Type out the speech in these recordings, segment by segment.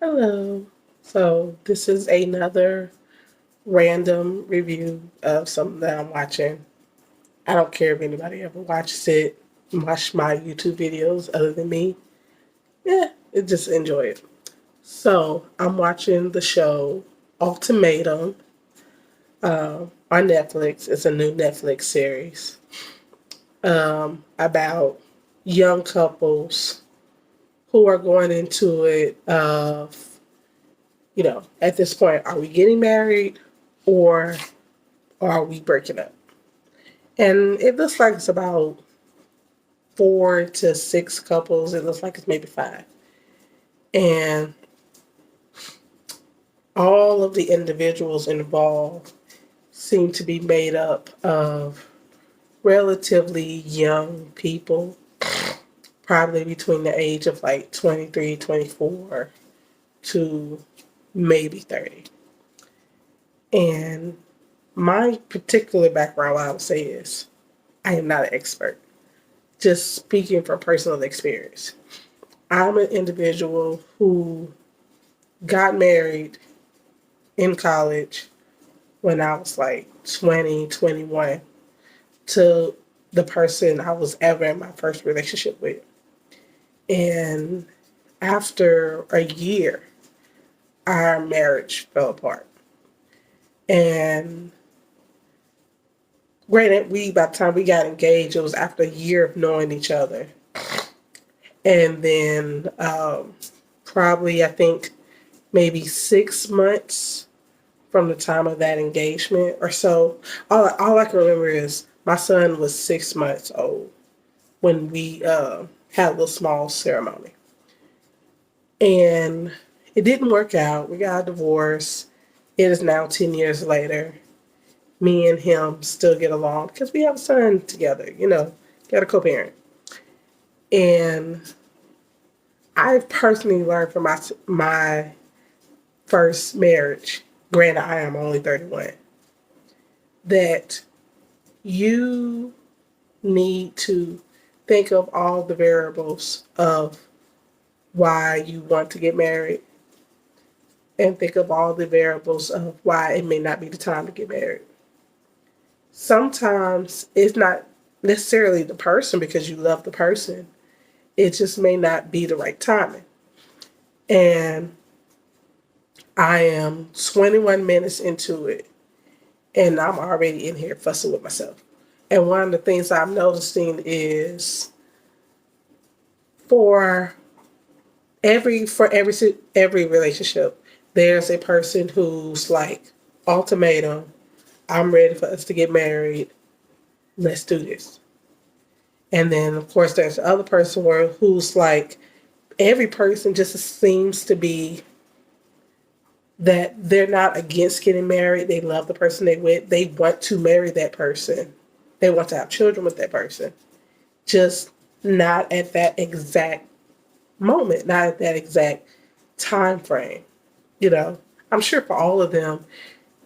Hello. So, this is another random review of something that I'm watching. I don't care if anybody ever watch my YouTube videos other than me. Yeah, just enjoy it. So, I'm watching the show Ultimatum on Netflix. It's a new Netflix series about young couples who are going into it of, at this point, are we getting married or are we breaking up? And it looks like it's about 4 to 6 couples. It looks like it's maybe 5. And all of the individuals involved seem to be made up of relatively young people, probably between the age of like 23, 24 to maybe 30. And my particular background, I would say, is I am not an expert. Just speaking from personal experience. I'm an individual who got married in college when I was like 20, 21 to the person I was ever in my first relationship with. And after a year, our marriage fell apart. And granted, by the time we got engaged, it was after a year of knowing each other. And then probably, I think, maybe 6 months from the time of that engagement or so. All I can remember is my son was 6 months old when we had a little small ceremony. And it didn't work out. We got a divorce. It is now 10 years later. Me and him still get along because we have a son together, got a co-parent. And I've personally learned from my first marriage, granted I am only 31, that you need to think of all the variables of why you want to get married and think of all the variables of why it may not be the time to get married. Sometimes it's not necessarily the person because you love the person. It just may not be the right timing. And I am 21 minutes into it and I'm already in here fussing with myself. And one of the things I'm noticing is for every relationship, there's a person who's like, ultimatum, I'm ready for us to get married. Let's do this. And then of course there's the other person who's like, every person just seems to be that they're not against getting married. They love the person they with. They want to marry that person. They want to have children with that person. Just not at that exact moment, not at that exact time frame. I'm sure for all of them,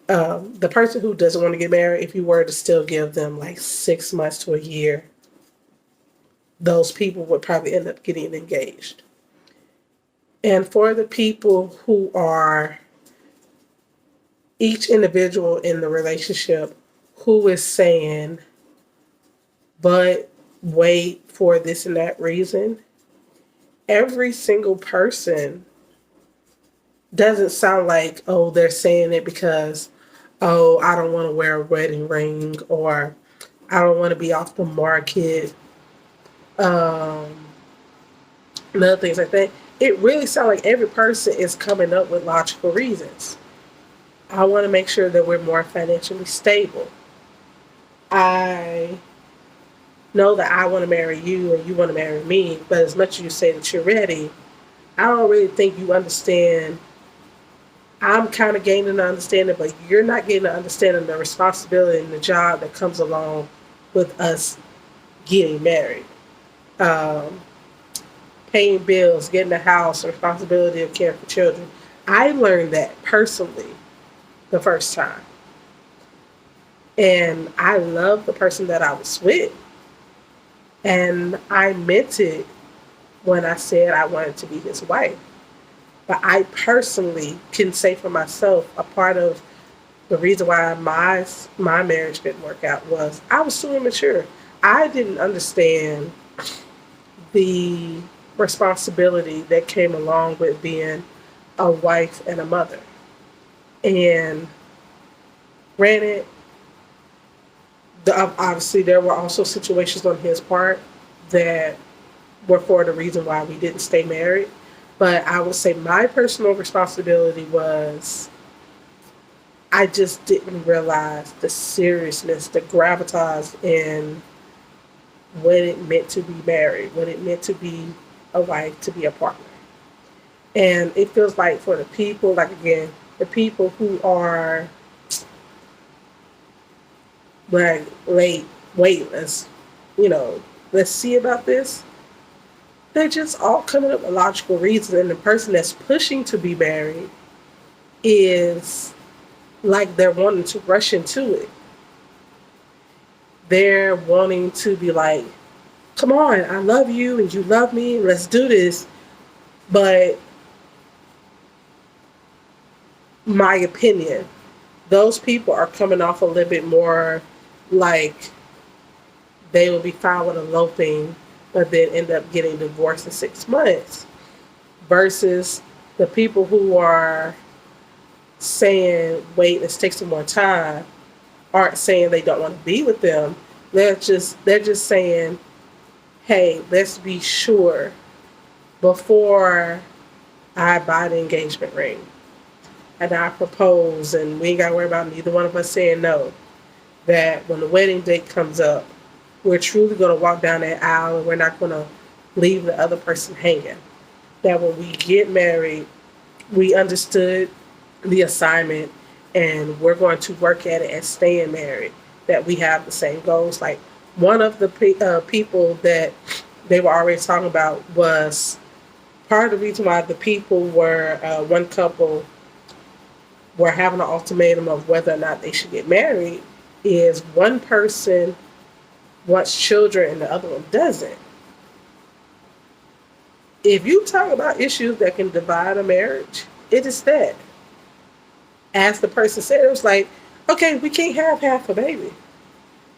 the person who doesn't want to get married, if you were to still give them like 6 months to a year, those people would probably end up getting engaged. And for the people who are each individual in the relationship who is saying, but wait for this and that reason, every single person doesn't sound like, oh, they're saying it because, oh, I don't want to wear a wedding ring or I don't want to be off the market, and other things like that. It really sounds like every person is coming up with logical reasons. I want to make sure that we're more financially stable. I know that I want to marry you and you want to marry me, but as much as you say that you're ready, I don't really think you understand. I'm kind of gaining an understanding, but you're not getting an understanding of the responsibility and the job that comes along with us getting married. Um, Paying bills, getting a house, the responsibility of caring for children. I learned that personally the first time. And I love the person that I was with. And I meant it when I said I wanted to be his wife. But I personally can say for myself, a part of the reason why my marriage didn't work out was I was too immature. I didn't understand the responsibility that came along with being a wife and a mother. And granted, obviously there were also situations on his part that were for the reason why we didn't stay married. But I would say my personal responsibility was I just didn't realize the seriousness, the gravitas in what it meant to be married, what it meant to be a wife, to be a partner. And it feels like for the people, like again, the people who are like, wait, you know, let's see about this. They're just all coming up with logical reasons, and the person that's pushing to be married is like they're wanting to rush into it. They're wanting to be like, come on, I love you and you love me, let's do this. But my opinion, those people are coming off a little bit more like they will be fine with eloping, but then end up getting divorced in 6 months, versus the people who are saying, wait, let's take some more time, aren't saying they don't want to be with them. They're just saying, hey, let's be sure before I buy the engagement ring and I propose, and we ain't got to worry about neither one of us saying no, that when the wedding date comes up, we're truly going to walk down that aisle and we're not going to leave the other person hanging. That when we get married, we understood the assignment and we're going to work at it and staying married. That we have the same goals. Like one of the people that they were already talking about was part of the reason why the people were, one couple were having an ultimatum of whether or not they should get married is one person wants children and the other one doesn't. If you talk about issues that can divide a marriage, it is that. As the person said, it was like, okay, we can't have half a baby.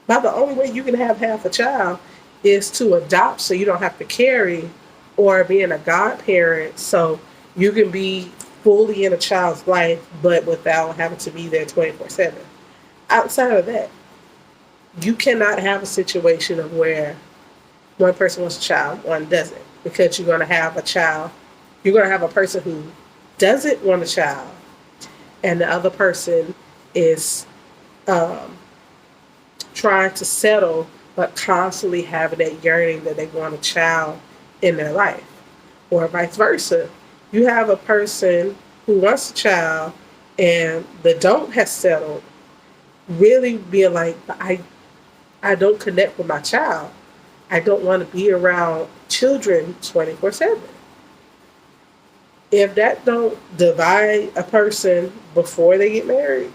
But the only way you can have half a child is to adopt so you don't have to carry, or being a godparent so you can be fully in a child's life but without having to be there 24/7. Outside of that, you cannot have a situation of where one person wants a child, one doesn't, because you're going to have a child, you're going to have a person who doesn't want a child, and the other person is um, trying to settle, but constantly having that yearning that they want a child in their life, or vice versa. You have a person who wants a child and the don't has settled, really being like, I don't connect with my child. I don't want to be around children 24/7. If that don't divide a person before they get married,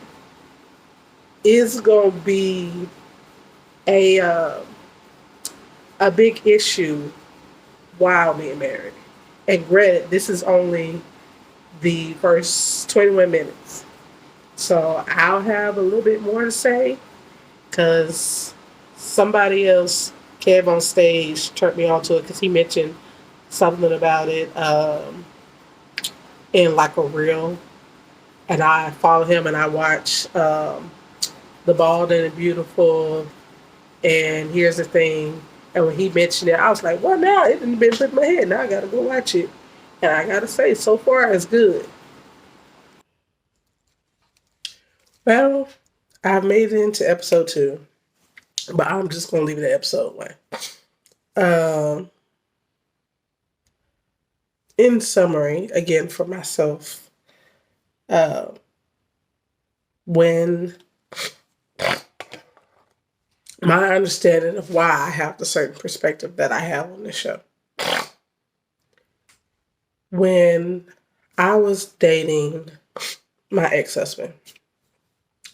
it's going to be a uh, a big issue while being married. And granted, this is only the first 21 minutes. So I'll have a little bit more to say because somebody else came on stage, turned me on to it because he mentioned something about it in like a reel. And I follow him and I watch The Bald and the Beautiful and Here's the Thing. And when he mentioned it, I was like, well, now it didn't been put in my head. Now I got to go watch it. And I got to say, so far, it's good. Well, I've made it into episode 2, but I'm just going to leave it at episode 1. Um, in summary, again, for myself, uh, when my understanding of why I have the certain perspective that I have on this show. When I was dating my ex-husband,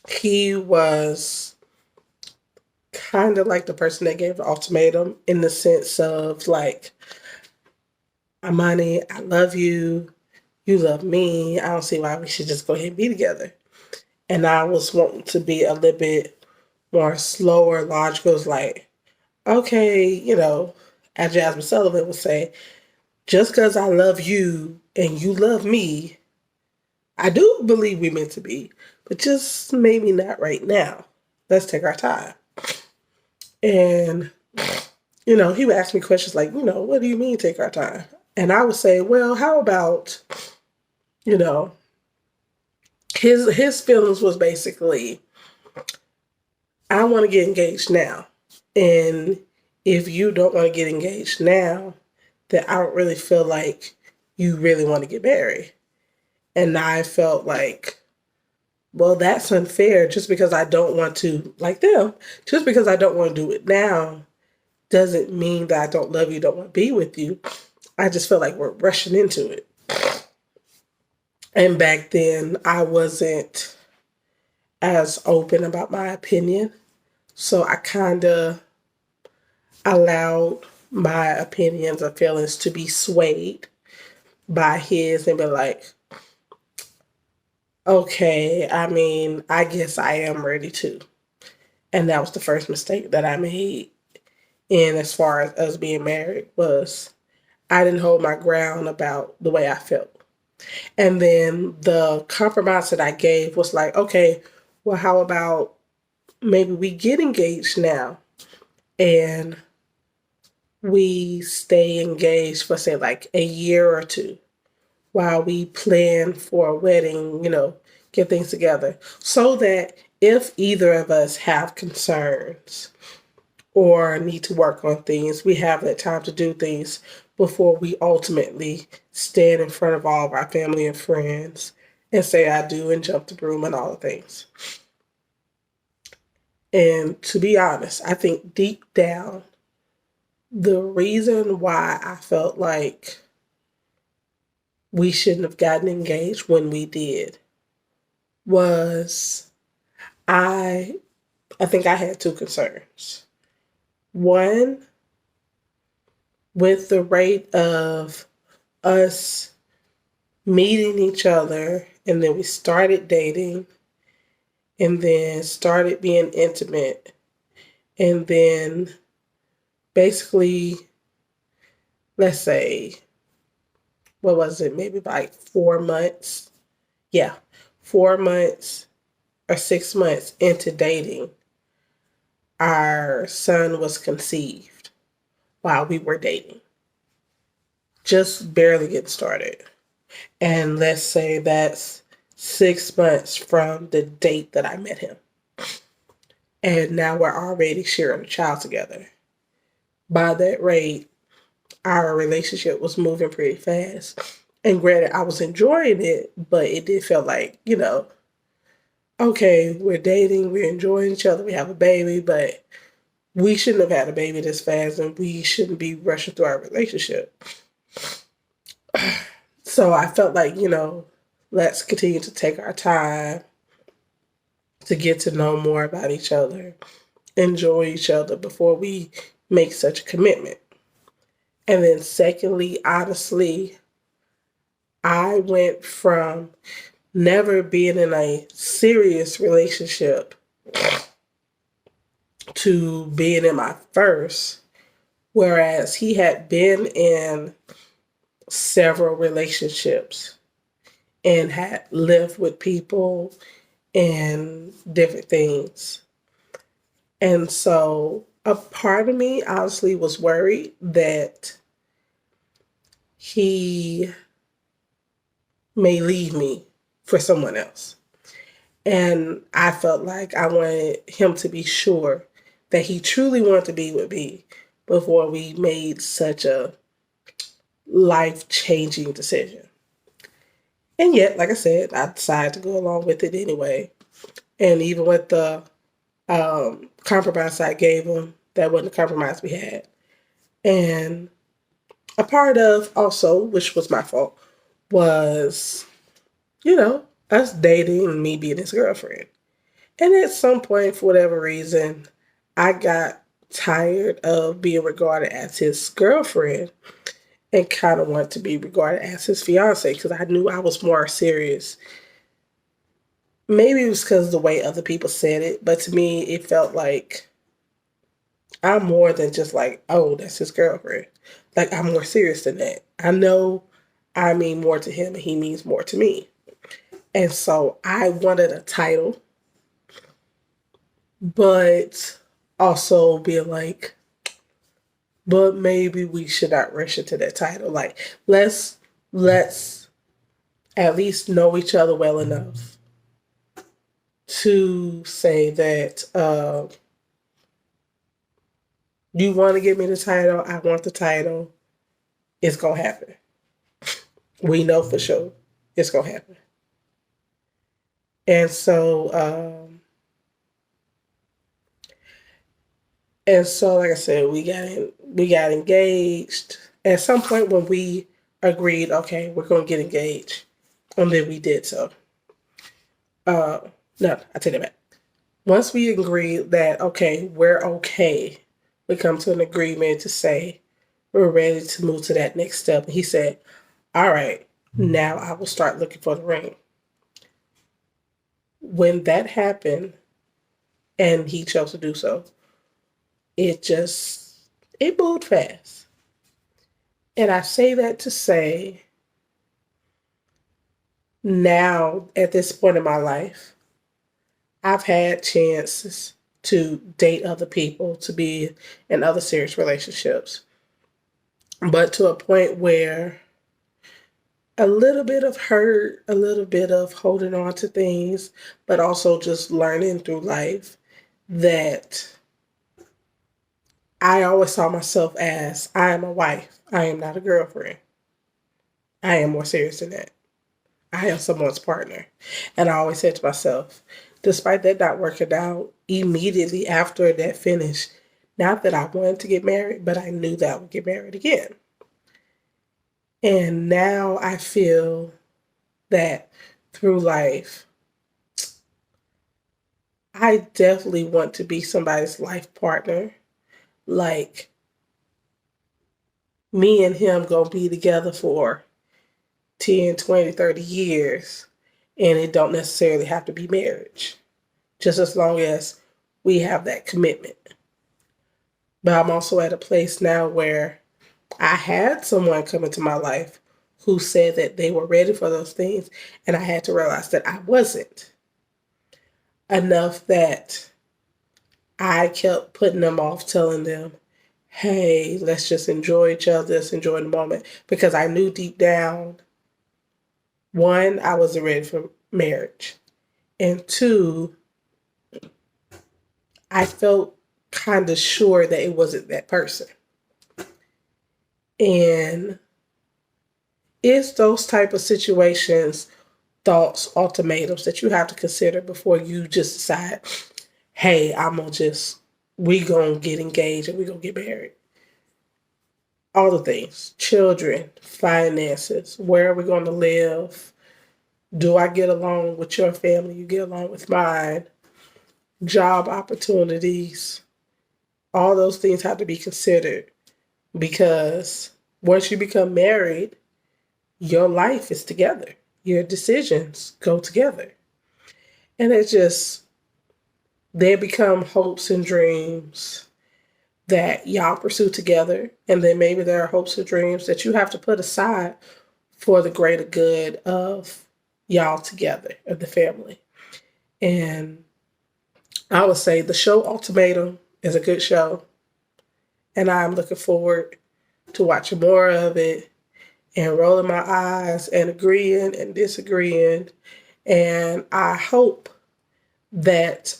he was kind of like the person that gave the ultimatum in the sense of like, Amani, I love you. You love me. I don't see why we should just go ahead and be together. And I was wanting to be a little bit more slower, logical. It's like, okay, as Jasmine Sullivan would say, just because I love you and you love me, I do believe we're meant to be, but just maybe not right now. Let's take our time. And, he would ask me questions like, what do you mean take our time? And I would say, well, how about, you know, his feelings was basically, I want to get engaged now. And if you don't want to get engaged now, then I don't really feel like you really want to get married. And I felt like, well, that's unfair. Just because I don't want to, like them, just because I don't want to do it now doesn't mean that I don't love you, don't want to be with you. I just feel like we're rushing into it. And back then, I wasn't as open about my opinion. So I kind of allowed my opinions or feelings to be swayed by his and be like, okay, I mean, I guess I am ready to. And that was the first mistake that I made in as far as us being married was I didn't hold my ground about the way I felt. And then the compromise that I gave was like, okay, well, how about maybe we get engaged now and we stay engaged for, say, like a year or two while we plan for a wedding, get things together. So that if either of us have concerns or need to work on things, we have that time to do things before we ultimately stand in front of all of our family and friends and say I do and jump the broom and all the things. And to be honest, I think deep down, the reason why I felt like we shouldn't have gotten engaged when we did was I think I had two concerns. One, with the rate of us meeting each other and then we started dating and then started being intimate and then basically, let's say, what was it, maybe like 4 months? Yeah, 4 months or 6 months into dating, our son was conceived while we were dating. Just barely getting started. And let's say that's 6 months from the date that I met him. And now we're already sharing a child together. By that rate, our relationship was moving pretty fast. And granted, I was enjoying it, but it did feel like, okay, we're dating, we're enjoying each other, we have a baby, but we shouldn't have had a baby this fast and we shouldn't be rushing through our relationship. So I felt like, let's continue to take our time to get to know more about each other, enjoy each other before we make such a commitment. And then secondly, honestly, I went from never being in a serious relationship to being in my first, whereas he had been in several relationships and had lived with people and different things. And so a part of me honestly was worried that he may leave me for someone else. And I felt like I wanted him to be sure that he truly wanted to be with me before we made such a life-changing decision. And yet, like I said, I decided to go along with it anyway. And even with the compromise I gave him, that wasn't the compromise we had. And a part of also, which was my fault, was, us dating and me being his girlfriend. And at some point, for whatever reason, I got tired of being regarded as his girlfriend and kind of wanted to be regarded as his fiance because I knew I was more serious. Maybe it was because of the way other people said it, but to me, it felt like I'm more than just like, oh, that's his girlfriend. Like, I'm more serious than that. I know I mean more to him and he means more to me. And so I wanted a title, but also being like, but maybe we should not rush into that title. Like, let's at least know each other well enough to say that you want to give me the title, I want the title, it's gonna happen. We know for sure it's gonna happen. And so like I said, we got engaged. At some point when we agreed, okay, we're gonna get engaged. And then we did so. No, I take it back. Once we agreed that okay, we're okay, we come to an agreement to say we're ready to move to that next step. And he said, all right, now I will start looking for the ring. When that happened, and he chose to do so, it moved fast. And I say that to say now at this point in my life, I've had chances to date other people, to be in other serious relationships, but to a point where a little bit of hurt, a little bit of holding on to things, but also just learning through life that I always saw myself as I am a wife. I am not a girlfriend. I am more serious than that. I am someone's partner. And I always said to myself, despite that not working out, immediately after that finished, not that I wanted to get married, but I knew that I would get married again. And now I feel that through life, I definitely want to be somebody's life partner. Like, me and him gonna be together for 10, 20, 30 years, and it don't necessarily have to be marriage, just as long as we have that commitment. But I'm also at a place now where I had someone come into my life who said that they were ready for those things, and I had to realize that I wasn't. Enough that I kept putting them off, telling them, hey, let's just enjoy each other, let's enjoy the moment. Because I knew deep down, one, I wasn't ready for marriage. And two, I felt kind of sure that it wasn't that person. And it's those type of situations, thoughts, ultimatums that you have to consider before you just decide, hey, we gonna get engaged and we gonna get married. All the things, children, finances, where are we gonna live? Do I get along with your family? You get along with mine? Job opportunities. All those things have to be considered because once you become married, your life is together. Your decisions go together. And they become hopes and dreams that y'all pursue together. And then maybe there are hopes and dreams that you have to put aside for the greater good of y'all together, of the family. And I would say the show Ultimatum is a good show. And I'm looking forward to watching more of it and rolling my eyes and agreeing and disagreeing. And I hope that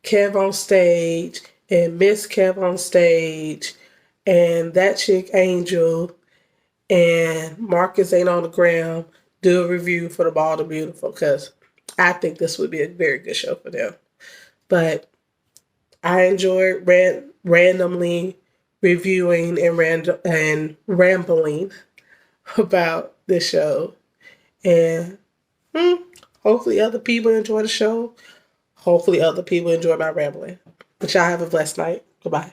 Kev on stage and Miss Kev on stage and that chick Angel and Marcus ain't on the ground do a review for the Bald and Beautiful because I think this would be a very good show for them. But I enjoyed randomly reviewing and rambling about this show. And hopefully other people enjoy the show. Hopefully other people enjoy my rambling. But y'all have a blessed night. Goodbye.